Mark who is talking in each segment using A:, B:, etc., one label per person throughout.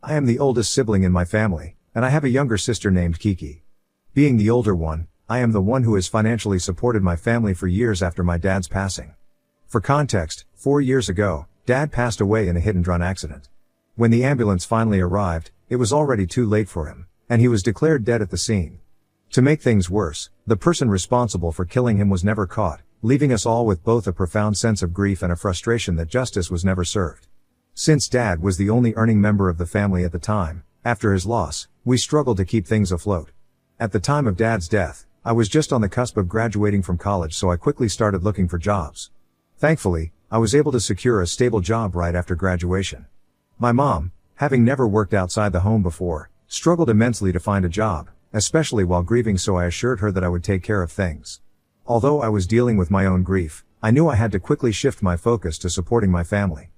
A: I am the oldest sibling in my family, and I have a younger sister named Kiki. Being the older one, I am the one who has financially supported my family for years after my dad's passing. For context, 4 years ago, Dad passed away in a hit-and-run accident. When the ambulance finally arrived, it was already too late for him, and he was declared dead at the scene. To make things worse, the person responsible for killing him was never caught, leaving us all with both a profound sense of grief and a frustration that justice was never served. Since Dad was the only earning member of the family at the time, after his loss, we struggled to keep things afloat. At the time of Dad's death, I was just on the cusp of graduating from college, so I quickly started looking for jobs. Thankfully, I was able to secure a stable job right after graduation. My mom, having never worked outside the home before, struggled immensely to find a job, especially while grieving, so I assured her that I would take care of things. Although I was dealing with my own grief, I knew I had to quickly shift my focus to supporting my family.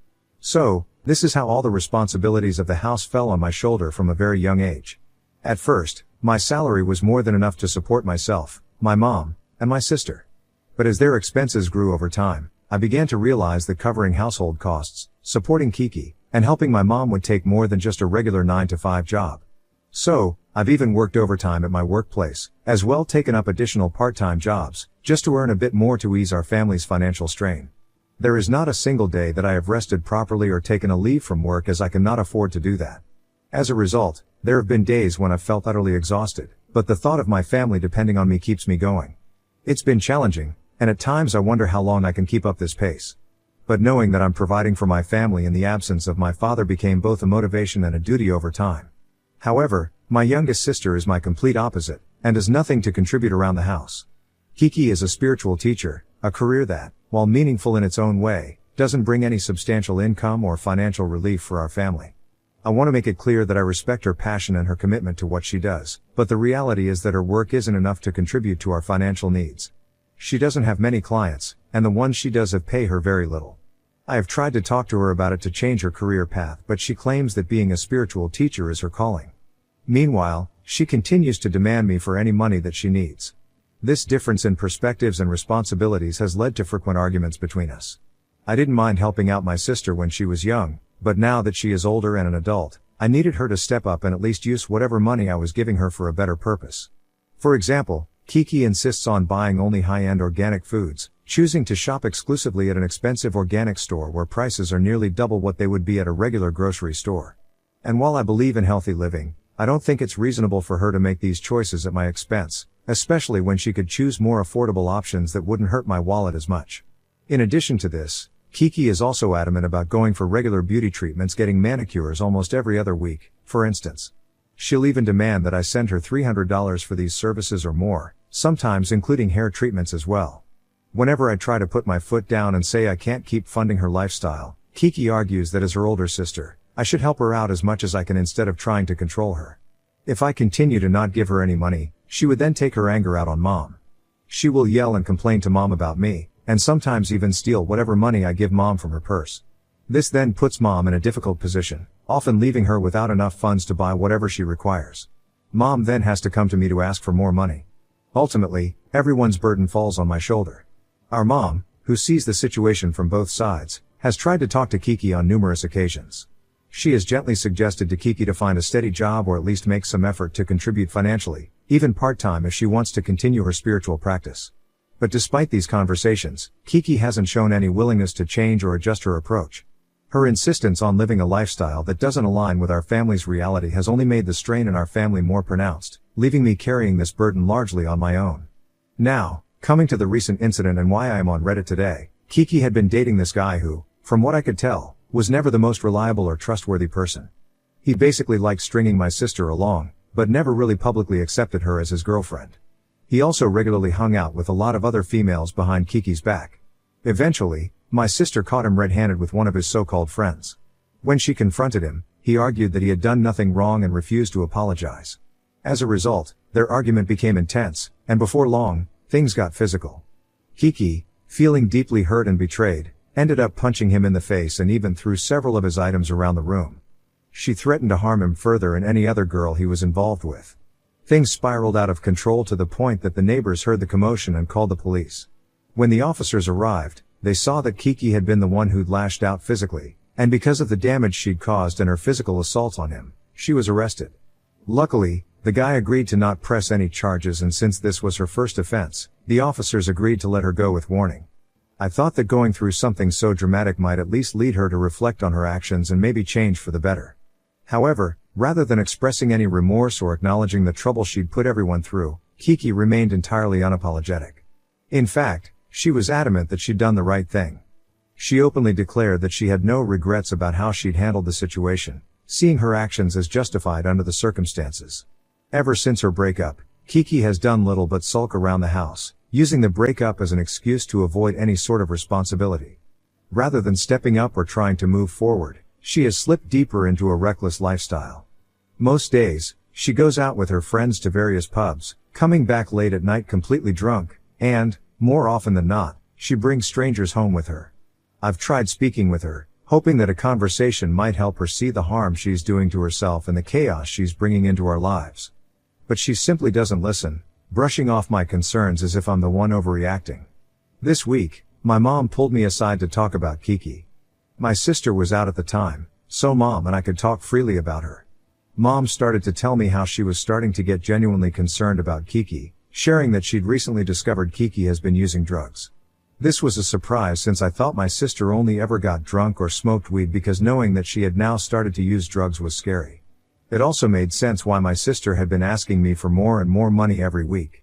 A: So, this is how all the responsibilities of the house fell on my shoulder from a very young age. At first, my salary was more than enough to support myself, my mom, and my sister. But as their expenses grew over time, I began to realize that covering household costs, supporting Kiki, and helping my mom would take more than just a regular 9-to-5 job. So, I've even worked overtime at my workplace, as well taken up additional part-time jobs, just to earn a bit more to ease our family's financial strain. There is not a single day that I have rested properly or taken a leave from work, as I cannot afford to do that. As a result, there have been days when I've felt utterly exhausted, but the thought of my family depending on me keeps me going. It's been challenging, and at times I wonder how long I can keep up this pace. But knowing that I'm providing for my family in the absence of my father became both a motivation and a duty over time. However, my youngest sister is my complete opposite, and does nothing to contribute around the house. Kiki is a spiritual teacher, a career that, while meaningful in its own way, doesn't bring any substantial income or financial relief for our family. I want to make it clear that I respect her passion and her commitment to what she does, but the reality is that her work isn't enough to contribute to our financial needs. She doesn't have many clients, and the ones she does have pay her very little. I have tried to talk to her about it to change her career path, but she claims that being a spiritual teacher is her calling. Meanwhile, she continues to demand me for any money that she needs. This difference in perspectives and responsibilities has led to frequent arguments between us. I didn't mind helping out my sister when she was young, but now that she is older and an adult, I needed her to step up and at least use whatever money I was giving her for a better purpose. For example, Kiki insists on buying only high-end organic foods, choosing to shop exclusively at an expensive organic store where prices are nearly double what they would be at a regular grocery store. And while I believe in healthy living, I don't think it's reasonable for her to make these choices at my expense, especially when she could choose more affordable options that wouldn't hurt my wallet as much. In addition to this, Kiki is also adamant about going for regular beauty treatments, getting manicures almost every other week, for instance. She'll even demand that I send her $300 for these services or more, sometimes including hair treatments as well. Whenever I try to put my foot down and say I can't keep funding her lifestyle, Kiki argues that as her older sister, I should help her out as much as I can instead of trying to control her. If I continue to not give her any money, she would then take her anger out on Mom. She will yell and complain to Mom about me, and sometimes even steal whatever money I give Mom from her purse. This then puts Mom in a difficult position, often leaving her without enough funds to buy whatever she requires. Mom then has to come to me to ask for more money. Ultimately, everyone's burden falls on my shoulder. Our mom, who sees the situation from both sides, has tried to talk to Kiki on numerous occasions. She has gently suggested to Kiki to find a steady job or at least make some effort to contribute financially, even part-time if she wants to continue her spiritual practice. But despite these conversations, Kiki hasn't shown any willingness to change or adjust her approach. Her insistence on living a lifestyle that doesn't align with our family's reality has only made the strain in our family more pronounced, leaving me carrying this burden largely on my own. Now, coming to the recent incident and why I am on Reddit today, Kiki had been dating this guy who, from what I could tell, was never the most reliable or trustworthy person. He basically liked stringing my sister along, but never really publicly accepted her as his girlfriend. He also regularly hung out with a lot of other females behind Kiki's back. Eventually, my sister caught him red-handed with one of his so-called friends. When she confronted him, he argued that he had done nothing wrong and refused to apologize. As a result, their argument became intense, and before long, things got physical. Kiki, feeling deeply hurt and betrayed, ended up punching him in the face and even threw several of his items around the room. She threatened to harm him further and any other girl he was involved with. Things spiraled out of control to the point that the neighbors heard the commotion and called the police. When the officers arrived, they saw that Kiki had been the one who'd lashed out physically, And because of the damage she'd caused and her physical assault on him, she was arrested. Luckily, the guy agreed to not press any charges, and since this was her first offense, the officers agreed to let her go with warning. I thought that going through something so dramatic might at least lead her to reflect on her actions and maybe change for the better. However, rather than expressing any remorse or acknowledging the trouble she'd put everyone through, Kiki remained entirely unapologetic. In fact, she was adamant that she'd done the right thing. She openly declared that she had no regrets about how she'd handled the situation, seeing her actions as justified under the circumstances. Ever since her breakup, Kiki has done little but sulk around the house, using the breakup as an excuse to avoid any sort of responsibility. Rather than stepping up or trying to move forward, she has slipped deeper into a reckless lifestyle. Most days, she goes out with her friends to various pubs, coming back late at night completely drunk, and, more often than not, she brings strangers home with her. I've tried speaking with her, hoping that a conversation might help her see the harm she's doing to herself and the chaos she's bringing into our lives. But she simply doesn't listen, brushing off my concerns as if I'm the one overreacting. This week, my mom pulled me aside to talk about Kiki. My sister was out at the time, so Mom and I could talk freely about her. Mom started to tell me how she was starting to get genuinely concerned about Kiki, sharing that she'd recently discovered Kiki has been using drugs. This was a surprise since I thought my sister only ever got drunk or smoked weed, because knowing that she had now started to use drugs was scary. It also made sense why my sister had been asking me for more and more money every week.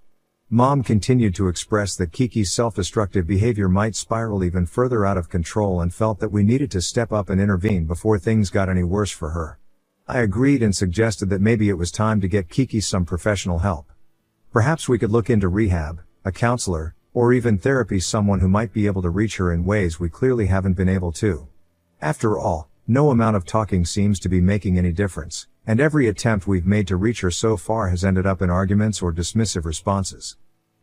A: Mom continued to express that Kiki's self-destructive behavior might spiral even further out of control and felt that we needed to step up and intervene before things got any worse for her. I agreed and suggested that maybe it was time to get Kiki some professional help. Perhaps we could look into rehab, a counselor, or even therapy, someone who might be able to reach her in ways we clearly haven't been able to. After all, no amount of talking seems to be making any difference, and every attempt we've made to reach her so far has ended up in arguments or dismissive responses.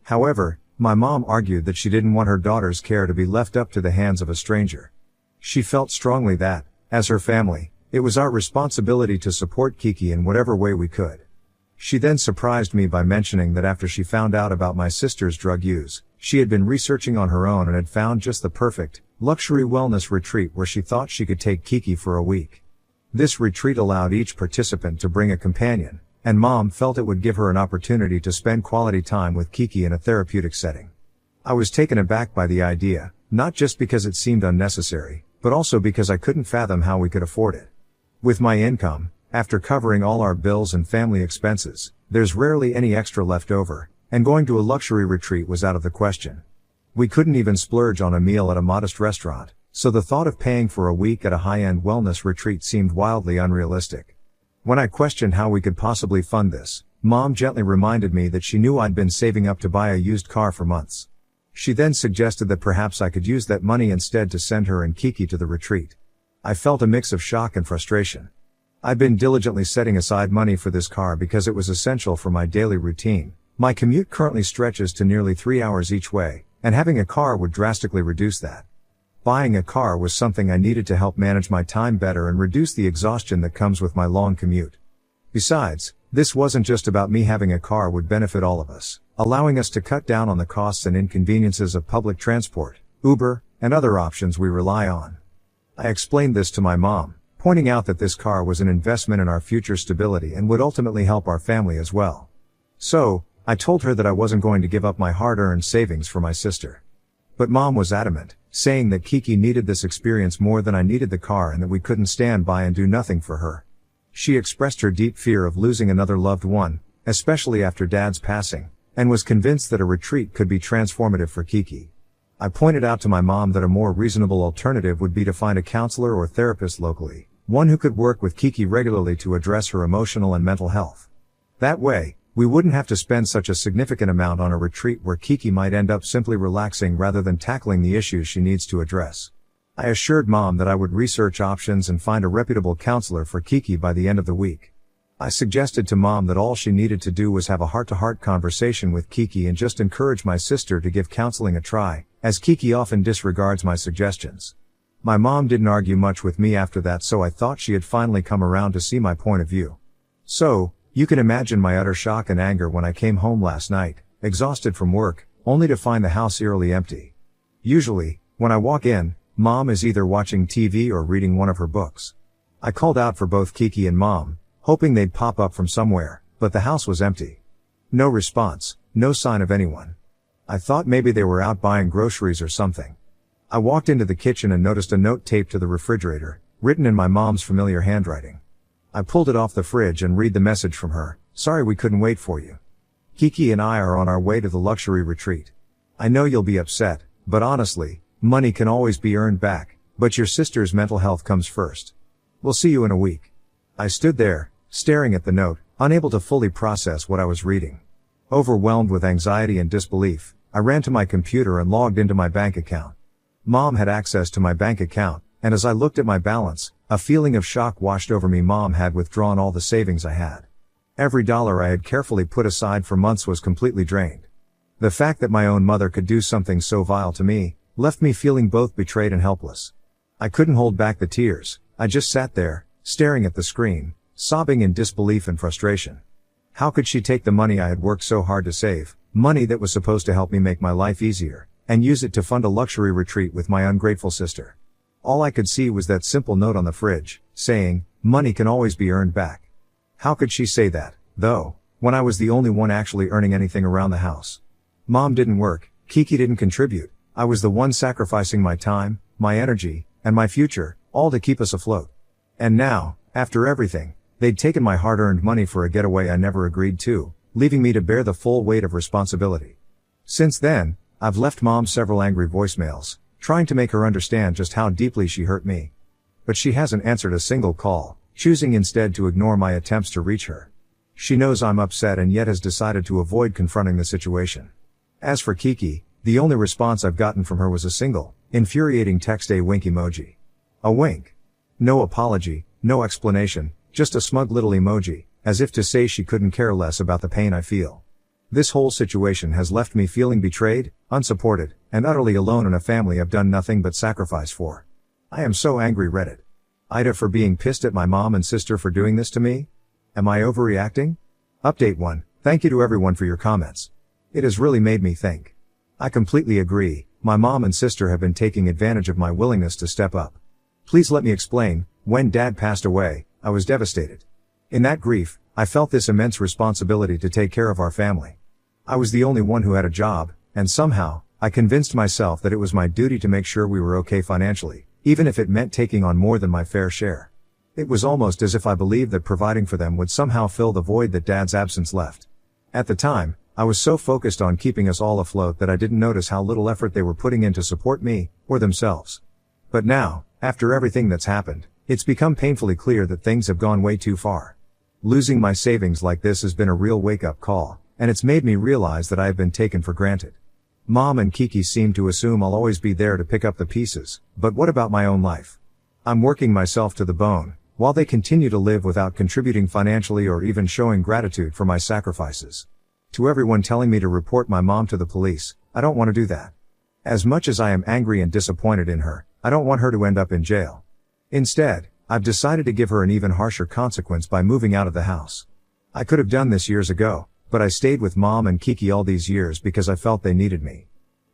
A: However, my mom argued that she didn't want her daughter's care to be left up to the hands of a stranger. She felt strongly that, as her family, it was our responsibility to support Kiki in whatever way we could. She then surprised me by mentioning that after she found out about my sister's drug use, she had been researching on her own and had found just the perfect, luxury wellness retreat where she thought she could take Kiki for a week. This retreat allowed each participant to bring a companion, and Mom felt it would give her an opportunity to spend quality time with Kiki in a therapeutic setting. I was taken aback by the idea, not just because it seemed unnecessary, but also because I couldn't fathom how we could afford it. With my income, after covering all our bills and family expenses, there's rarely any extra left over, and going to a luxury retreat was out of the question. We couldn't even splurge on a meal at a modest restaurant, so the thought of paying for a week at a high-end wellness retreat seemed wildly unrealistic. When I questioned how we could possibly fund this, Mom gently reminded me that she knew I'd been saving up to buy a used car for months. She then suggested that perhaps I could use that money instead to send her and Kiki to the retreat. I felt a mix of shock and frustration. I'd been diligently setting aside money for this car because it was essential for my daily routine. My commute currently stretches to nearly 3 hours each way, and having a car would drastically reduce that. Buying a car was something I needed to help manage my time better and reduce the exhaustion that comes with my long commute. Besides, this wasn't just about me. Having a car would benefit all of us, allowing us to cut down on the costs and inconveniences of public transport, Uber, and other options we rely on. I explained this to my mom, pointing out that this car was an investment in our future stability and would ultimately help our family as well. So, I told her that I wasn't going to give up my hard-earned savings for my sister. But Mom was adamant, saying that Kiki needed this experience more than I needed the car and that we couldn't stand by and do nothing for her. She expressed her deep fear of losing another loved one, especially after Dad's passing, and was convinced that a retreat could be transformative for Kiki. I pointed out to my mom that a more reasonable alternative would be to find a counselor or therapist locally, one who could work with Kiki regularly to address her emotional and mental health. That way, we wouldn't have to spend such a significant amount on a retreat where Kiki might end up simply relaxing rather than tackling the issues she needs to address. I assured Mom that I would research options and find a reputable counselor for Kiki by the end of the week. I suggested to Mom that all she needed to do was have a heart-to-heart conversation with Kiki and just encourage my sister to give counseling a try, as Kiki often disregards my suggestions. My mom didn't argue much with me after that, so I thought she had finally come around to see my point of view. So, you can imagine my utter shock and anger when I came home last night, exhausted from work, only to find the house eerily empty. Usually, when I walk in, Mom is either watching TV or reading one of her books. I called out for both Kiki and Mom, hoping they'd pop up from somewhere, but the house was empty. No response, no sign of anyone. I thought maybe they were out buying groceries or something. I walked into the kitchen and noticed a note taped to the refrigerator, written in my mom's familiar handwriting. I pulled it off the fridge and read the message from her. Sorry we couldn't wait for you. Kiki and I are on our way to the luxury retreat. I know you'll be upset, but honestly, money can always be earned back, but your sister's mental health comes first. We'll see you in a week. I stood there, staring at the note, unable to fully process what I was reading. Overwhelmed with anxiety and disbelief, I ran to my computer and logged into my bank account. Mom had access to my bank account, and as I looked at my balance, a feeling of shock washed over me. Mom had withdrawn all the savings I had. Every dollar I had carefully put aside for months was completely drained. The fact that my own mother could do something so vile to me, left me feeling both betrayed and helpless. I couldn't hold back the tears. I just sat there, staring at the screen, sobbing in disbelief and frustration. How could she take the money I had worked so hard to save, money that was supposed to help me make my life easier, and use it to fund a luxury retreat with my ungrateful sister? All I could see was that simple note on the fridge, saying, money can always be earned back. How could she say that, though, when I was the only one actually earning anything around the house? Mom didn't work, Kiki didn't contribute, I was the one sacrificing my time, my energy, and my future, all to keep us afloat. And now, after everything, they'd taken my hard-earned money for a getaway I never agreed to, leaving me to bear the full weight of responsibility. Since then, I've left Mom several angry voicemails, trying to make her understand just how deeply she hurt me. But she hasn't answered a single call, choosing instead to ignore my attempts to reach her. She knows I'm upset and yet has decided to avoid confronting the situation. As for Kiki, the only response I've gotten from her was a single, infuriating text, a wink emoji. A wink. No apology, no explanation, just a smug little emoji, as if to say she couldn't care less about the pain I feel. This whole situation has left me feeling betrayed, unsupported, and utterly alone in a family I've done nothing but sacrifice for. I am so angry. Reddit. Ida for being pissed at my mom and sister for doing this to me? Am I overreacting? Update 1. Thank you to everyone for your comments. It has really made me think. I completely agree, my mom and sister have been taking advantage of my willingness to step up. Please let me explain. When Dad passed away, I was devastated. In that grief, I felt this immense responsibility to take care of our family. I was the only one who had a job, and somehow, I convinced myself that it was my duty to make sure we were okay financially, even if it meant taking on more than my fair share. It was almost as if I believed that providing for them would somehow fill the void that Dad's absence left. At the time, I was so focused on keeping us all afloat that I didn't notice how little effort they were putting in to support me, or themselves. But now, after everything that's happened, it's become painfully clear that things have gone way too far. Losing my savings like this has been a real wake-up call, and it's made me realize that I have been taken for granted. Mom and Kiki seem to assume I'll always be there to pick up the pieces, but what about my own life? I'm working myself to the bone, while they continue to live without contributing financially or even showing gratitude for my sacrifices. To everyone telling me to report my mom to the police, I don't want to do that. As much as I am angry and disappointed in her, I don't want her to end up in jail. Instead, I've decided to give her an even harsher consequence by moving out of the house. I could have done this years ago, but I stayed with Mom and Kiki all these years because I felt they needed me.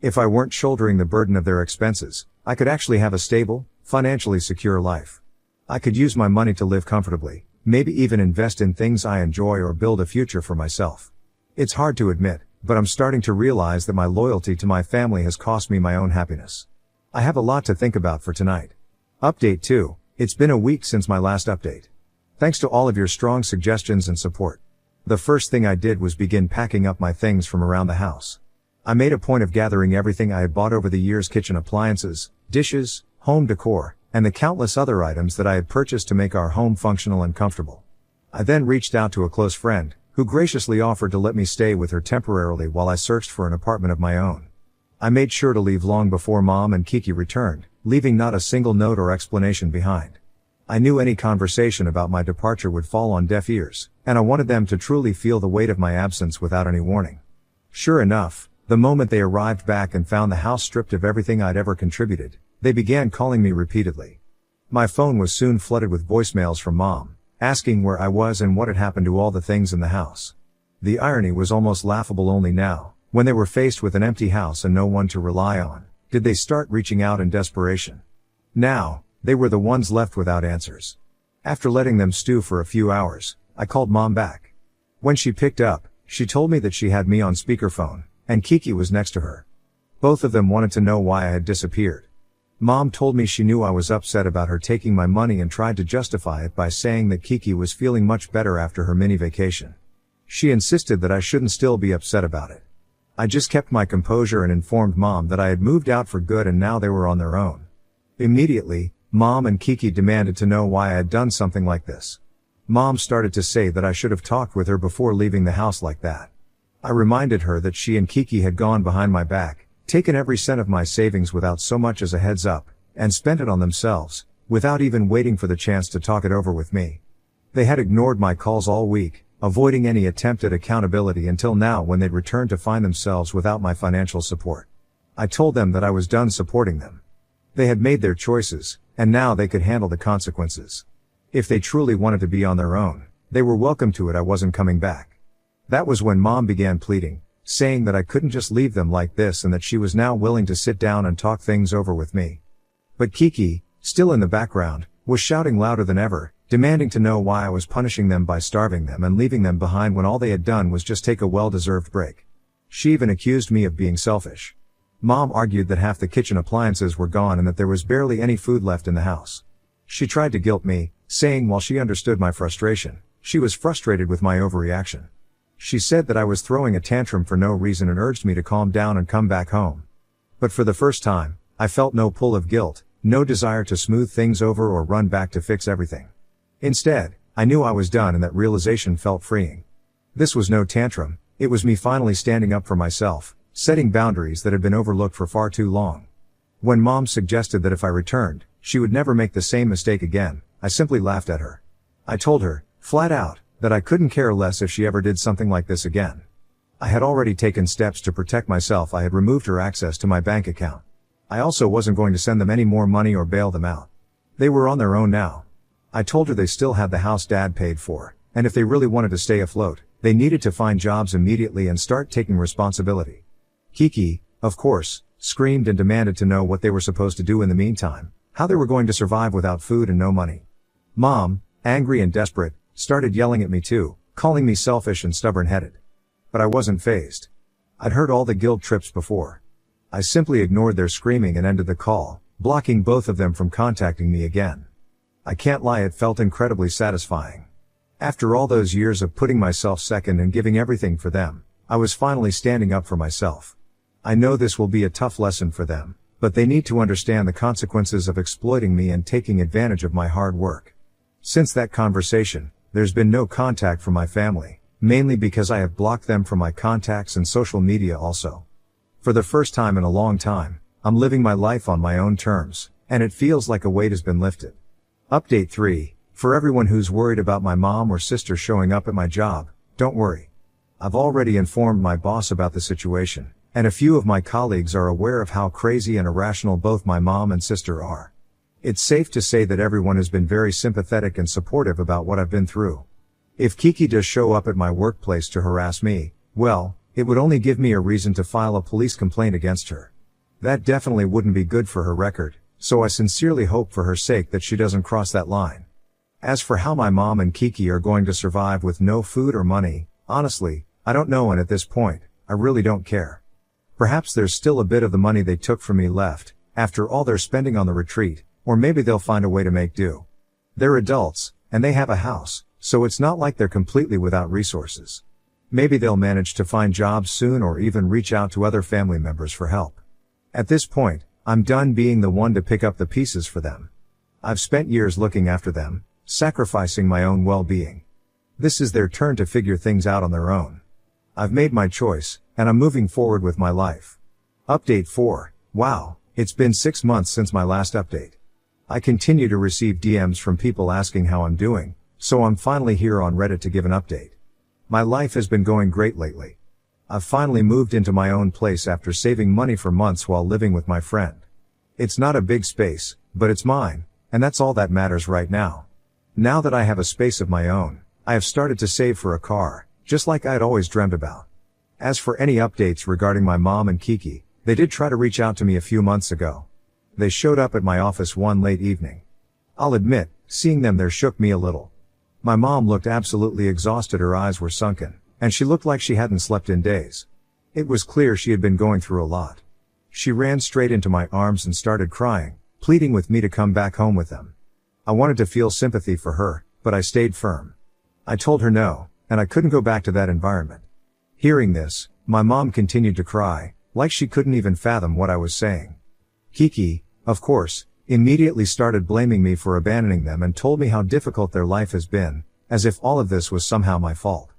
A: If I weren't shouldering the burden of their expenses, I could actually have a stable, financially secure life. I could use my money to live comfortably, maybe even invest in things I enjoy or build a future for myself. It's hard to admit, but I'm starting to realize that my loyalty to my family has cost me my own happiness. I have a lot to think about for tonight. Update 2. It's been a week since my last update. Thanks to all of your strong suggestions and support. The first thing I did was begin packing up my things from around the house. I made a point of gathering everything I had bought over the years: kitchen appliances, dishes, home decor, and the countless other items that I had purchased to make our home functional and comfortable. I then reached out to a close friend, who graciously offered to let me stay with her temporarily while I searched for an apartment of my own. I made sure to leave long before Mom and Kiki returned, leaving not a single note or explanation behind. I knew any conversation about my departure would fall on deaf ears, and I wanted them to truly feel the weight of my absence without any warning. Sure enough, the moment they arrived back and found the house stripped of everything I'd ever contributed, they began calling me repeatedly. My phone was soon flooded with voicemails from Mom, asking where I was and what had happened to all the things in the house. The irony was almost laughable. Only now, when they were faced with an empty house and no one to rely on, did they start reaching out in desperation. Now, they were the ones left without answers. After letting them stew for a few hours, I called Mom back. When she picked up, she told me that she had me on speakerphone, and Kiki was next to her. Both of them wanted to know why I had disappeared. Mom told me she knew I was upset about her taking my money and tried to justify it by saying that Kiki was feeling much better after her mini vacation. She insisted that I shouldn't still be upset about it. I just kept my composure and informed Mom that I had moved out for good and now they were on their own. Immediately, Mom and Kiki demanded to know why I had done something like this. Mom started to say that I should have talked with her before leaving the house like that. I reminded her that she and Kiki had gone behind my back, taken every cent of my savings without so much as a heads up, and spent it on themselves, without even waiting for the chance to talk it over with me. They had ignored my calls all week, avoiding any attempt at accountability until now when they'd returned to find themselves without my financial support. I told them that I was done supporting them. They had made their choices, and now they could handle the consequences. If they truly wanted to be on their own, they were welcome to it. I wasn't coming back. That was when Mom began pleading, saying that I couldn't just leave them like this and that she was now willing to sit down and talk things over with me. But Kiki, still in the background, was shouting louder than ever, demanding to know why I was punishing them by starving them and leaving them behind when all they had done was just take a well-deserved break. She even accused me of being selfish. Mom argued that half the kitchen appliances were gone and that there was barely any food left in the house. She tried to guilt me, saying while she understood my frustration, she was frustrated with my overreaction. She said that I was throwing a tantrum for no reason and urged me to calm down and come back home. But for the first time, I felt no pull of guilt, no desire to smooth things over or run back to fix everything. Instead, I knew I was done and that realization felt freeing. This was no tantrum, it was me finally standing up for myself, setting boundaries that had been overlooked for far too long. When Mom suggested that if I returned, she would never make the same mistake again, I simply laughed at her. I told her, flat out, that I couldn't care less if she ever did something like this again. I had already taken steps to protect myself. I had removed her access to my bank account. I also wasn't going to send them any more money or bail them out. They were on their own now. I told her they still had the house Dad paid for, and if they really wanted to stay afloat, they needed to find jobs immediately and start taking responsibility. Kiki, of course, screamed and demanded to know what they were supposed to do in the meantime, how they were going to survive without food and no money. Mom, angry and desperate, started yelling at me too, calling me selfish and stubborn-headed. But I wasn't fazed. I'd heard all the guilt trips before. I simply ignored their screaming and ended the call, blocking both of them from contacting me again. I can't lie, it felt incredibly satisfying. After all those years of putting myself second and giving everything for them, I was finally standing up for myself. I know this will be a tough lesson for them, but they need to understand the consequences of exploiting me and taking advantage of my hard work. Since that conversation, there's been no contact from my family, mainly because I have blocked them from my contacts and social media also. For the first time in a long time, I'm living my life on my own terms, and it feels like a weight has been lifted. Update 3. For everyone who's worried about my mom or sister showing up at my job, don't worry. I've already informed my boss about the situation, and a few of my colleagues are aware of how crazy and irrational both my mom and sister are. It's safe to say that everyone has been very sympathetic and supportive about what I've been through. If Kiki does show up at my workplace to harass me, well, it would only give me a reason to file a police complaint against her. That definitely wouldn't be good for her record, so I sincerely hope for her sake that she doesn't cross that line. As for how my mom and Kiki are going to survive with no food or money, honestly, I don't know, and at this point, I really don't care. Perhaps there's still a bit of the money they took from me left, after all their spending on the retreat, or maybe they'll find a way to make do. They're adults, and they have a house, so it's not like they're completely without resources. Maybe they'll manage to find jobs soon or even reach out to other family members for help. At this point, I'm done being the one to pick up the pieces for them. I've spent years looking after them, sacrificing my own well-being. This is their turn to figure things out on their own. I've made my choice, and I'm moving forward with my life. Update 4. Wow, it's been 6 months since my last update. I continue to receive DMs from people asking how I'm doing, so I'm finally here on Reddit to give an update. My life has been going great lately. I've finally moved into my own place after saving money for months while living with my friend. It's not a big space, but it's mine, and that's all that matters right now. Now that I have a space of my own, I have started to save for a car, just like I'd always dreamed about. As for any updates regarding my mom and Kiki, they did try to reach out to me a few months ago. They showed up at my office one late evening. I'll admit, seeing them there shook me a little. My mom looked absolutely exhausted, her eyes were sunken, and she looked like she hadn't slept in days. It was clear she had been going through a lot. She ran straight into my arms and started crying, pleading with me to come back home with them. I wanted to feel sympathy for her, but I stayed firm. I told her no, and I couldn't go back to that environment. Hearing this, my mom continued to cry, like she couldn't even fathom what I was saying. Kiki, of course, immediately started blaming me for abandoning them and told me how difficult their life has been, as if all of this was somehow my fault.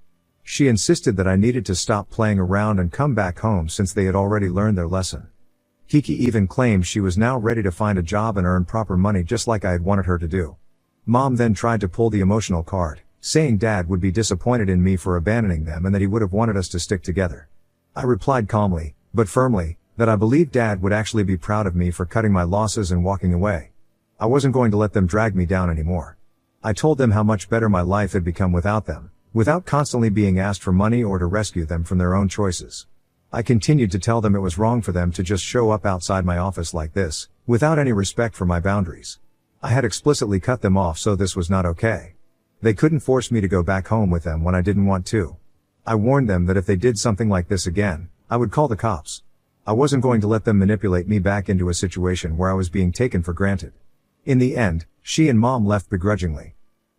A: She insisted that I needed to stop playing around and come back home since they had already learned their lesson. Kiki even claimed she was now ready to find a job and earn proper money just like I had wanted her to do. Mom then tried to pull the emotional card, saying Dad would be disappointed in me for abandoning them and that he would have wanted us to stick together. I replied calmly, but firmly, that I believed Dad would actually be proud of me for cutting my losses and walking away. I wasn't going to let them drag me down anymore. I told them how much better my life had become without them, without constantly being asked for money or to rescue them from their own choices. I continued to tell them it was wrong for them to just show up outside my office like this, without any respect for my boundaries. I had explicitly cut them off, so this was not okay. They couldn't force me to go back home with them when I didn't want to. I warned them that if they did something like this again, I would call the cops. I wasn't going to let them manipulate me back into a situation where I was being taken for granted. In the end, she and Mom left begrudgingly.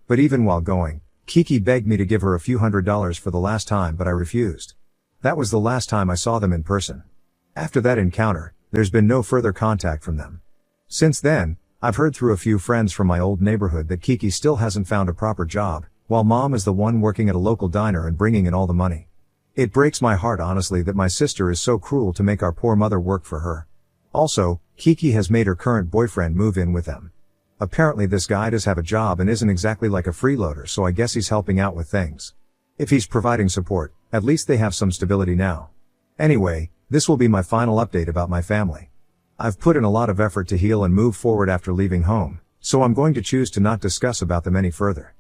A: But even while going, Kiki begged me to give her a few $100s for the last time, but I refused. That was the last time I saw them in person. After that encounter, there's been no further contact from them. Since then, I've heard through a few friends from my old neighborhood that Kiki still hasn't found a proper job, while Mom is the one working at a local diner and bringing in all the money. It breaks my heart honestly that my sister is so cruel to make our poor mother work for her. Also, Kiki has made her current boyfriend move in with them. Apparently this guy does have a job and isn't exactly like a freeloader, so I guess he's helping out with things. If he's providing support, at least they have some stability now. Anyway, this will be my final update about my family. I've put in a lot of effort to heal and move forward after leaving home, so I'm going to choose to not discuss about them any further.